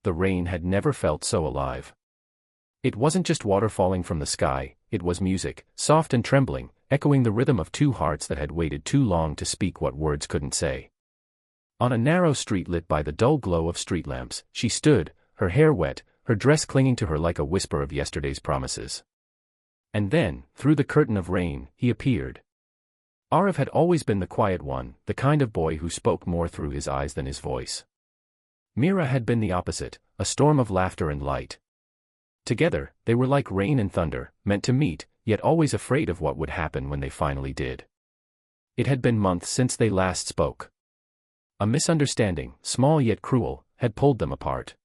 The rain had never felt so alive. It wasn't just water falling from the sky, it was music, soft and trembling, echoing the rhythm of two hearts that had waited too long to speak what words couldn't say. On a narrow street lit by the dull glow of street lamps, she stood, her hair wet, her dress clinging to her like a whisper of yesterday's promises. And then, through the curtain of rain, he appeared. Aarav had always been the quiet one, the kind of boy who spoke more through his eyes than his voice. Meera had been the opposite, a storm of laughter and light. Together, they were like rain and thunder, meant to meet, yet always afraid of what would happen when they finally did. It had been months since they last spoke. A misunderstanding, small yet cruel, had pulled them apart.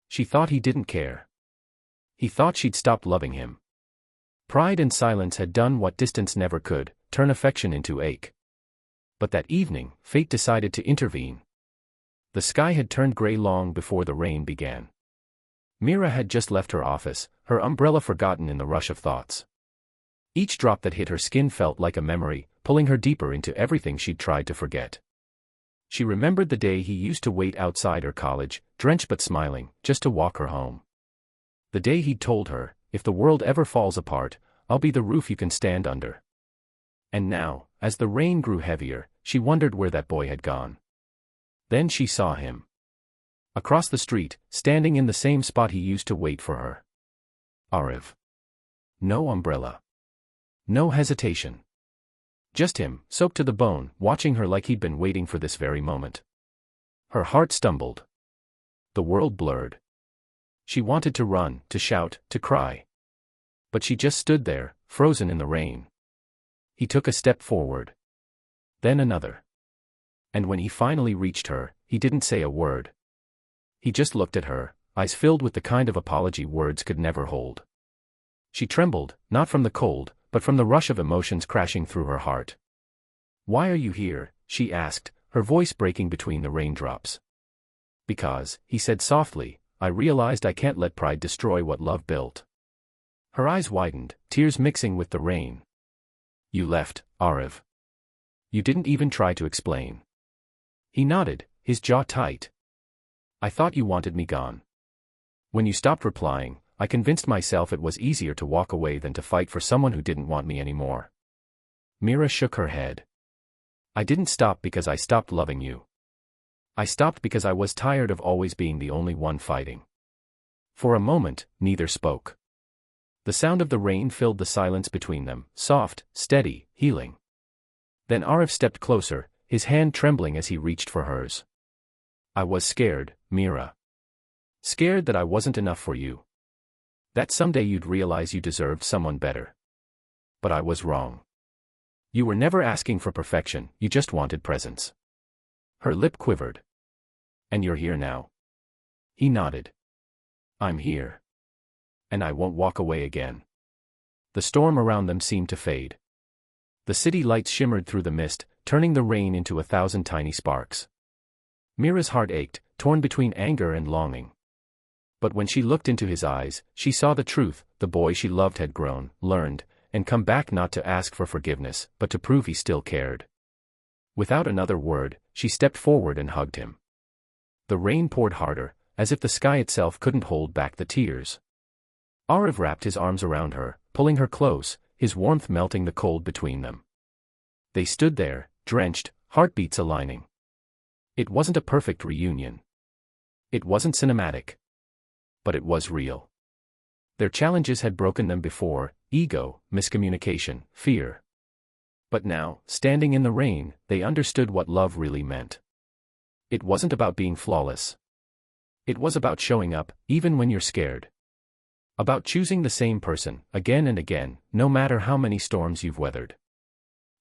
She thought he didn't care. He thought she'd stopped loving him. Pride and silence had done what distance never could, turn affection into ache. But that evening, fate decided to intervene. The sky had turned gray long before the rain began. Meera had just left her office, her umbrella forgotten in the rush of thoughts. Each drop that hit her skin felt like a memory, pulling her deeper into everything she'd tried to forget. She remembered the day he used to wait outside her college, drenched but smiling, just to walk her home. The day he'd told her, if the world ever falls apart, I'll be the roof you can stand under. And now, as the rain grew heavier, she wondered where that boy had gone. Then she saw him. Across the street, standing in the same spot he used to wait for her. Aarav. No umbrella. No hesitation. Just him, soaked to the bone, watching her like he'd been waiting for this very moment. Her heart stumbled. The world blurred. She wanted to run, to shout, to cry. But she just stood there, frozen in the rain. He took a step forward. Then another. And when he finally reached her, he didn't say a word. He just looked at her, eyes filled with the kind of apology words could never hold. She trembled, not from the cold, but from the rush of emotions crashing through her heart. "Why are you here?" she asked, her voice breaking between the raindrops. "Because," he said softly, "I realized I can't let pride destroy what love built." Her eyes widened, tears mixing with the rain. "You left, Aarav. You didn't even try to explain." He nodded, his jaw tight. "I thought you wanted me gone. When you stopped replying, I convinced myself it was easier to walk away than to fight for someone who didn't want me anymore." Meera shook her head. "I didn't stop because I stopped loving you. I stopped because I was tired of always being the only one fighting." For a moment, neither spoke. The sound of the rain filled the silence between them, soft, steady, healing. Then Aarav stepped closer, his hand trembling as he reached for hers. "I was scared, Meera. Scared that I wasn't enough for you. That someday you'd realize you deserved someone better. But I was wrong. You were never asking for perfection, you just wanted presence." Her lip quivered. "And you're here now." He nodded. "I'm here. And I won't walk away again." The storm around them seemed to fade. The city lights shimmered through the mist, turning the rain into 1,000 tiny sparks. Meera's heart ached, torn between anger and longing. But when she looked into his eyes, she saw the truth. The boy she loved had grown, learned, and come back not to ask for forgiveness, but to prove he still cared. Without another word, she stepped forward and hugged him. The rain poured harder, as if the sky itself couldn't hold back the tears. Aarav wrapped his arms around her, pulling her close, his warmth melting the cold between them. They stood there, drenched, heartbeats aligning. It wasn't a perfect reunion. It wasn't cinematic. But it was real. Their challenges had broken them before: ego, miscommunication, fear. But now, standing in the rain, they understood what love really meant. It wasn't about being flawless. It was about showing up, even when you're scared. About choosing the same person, again and again, no matter how many storms you've weathered.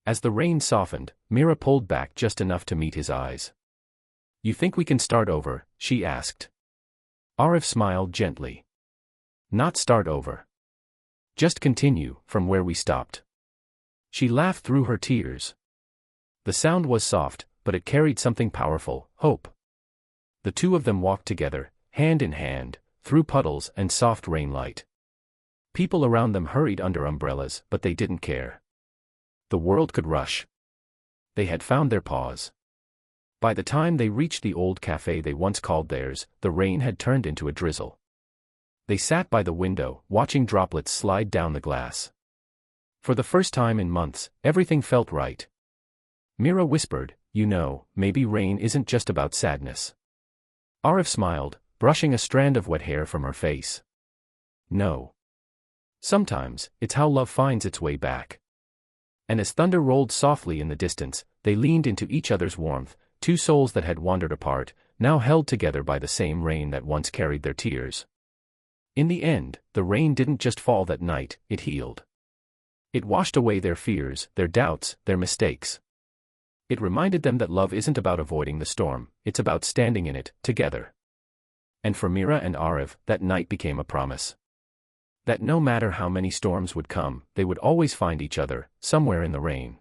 As the rain softened, Meera pulled back just enough to meet his eyes. "You think we can start over?" she asked. Aarav smiled gently. "Not start over. Just continue, from where we stopped." She laughed through her tears. The sound was soft, but it carried something powerful: hope. The two of them walked together, hand in hand, through puddles and soft rainlight. People around them hurried under umbrellas, but they didn't care. The world could rush. They had found their pause. By the time they reached the old cafe they once called theirs, the rain had turned into a drizzle. They sat by the window, watching droplets slide down the glass. For the first time in months, everything felt right. Meera whispered, "You know, maybe rain isn't just about sadness." Aarav smiled, brushing a strand of wet hair from her face. "No. Sometimes, it's how love finds its way back." And as thunder rolled softly in the distance, they leaned into each other's warmth, two souls that had wandered apart, now held together by the same rain that once carried their tears. In the end, the rain didn't just fall that night, it healed. It washed away their fears, their doubts, their mistakes. It reminded them that love isn't about avoiding the storm, it's about standing in it, together. And for Meera and Aarav, that night became a promise. That no matter how many storms would come, they would always find each other, somewhere in the rain.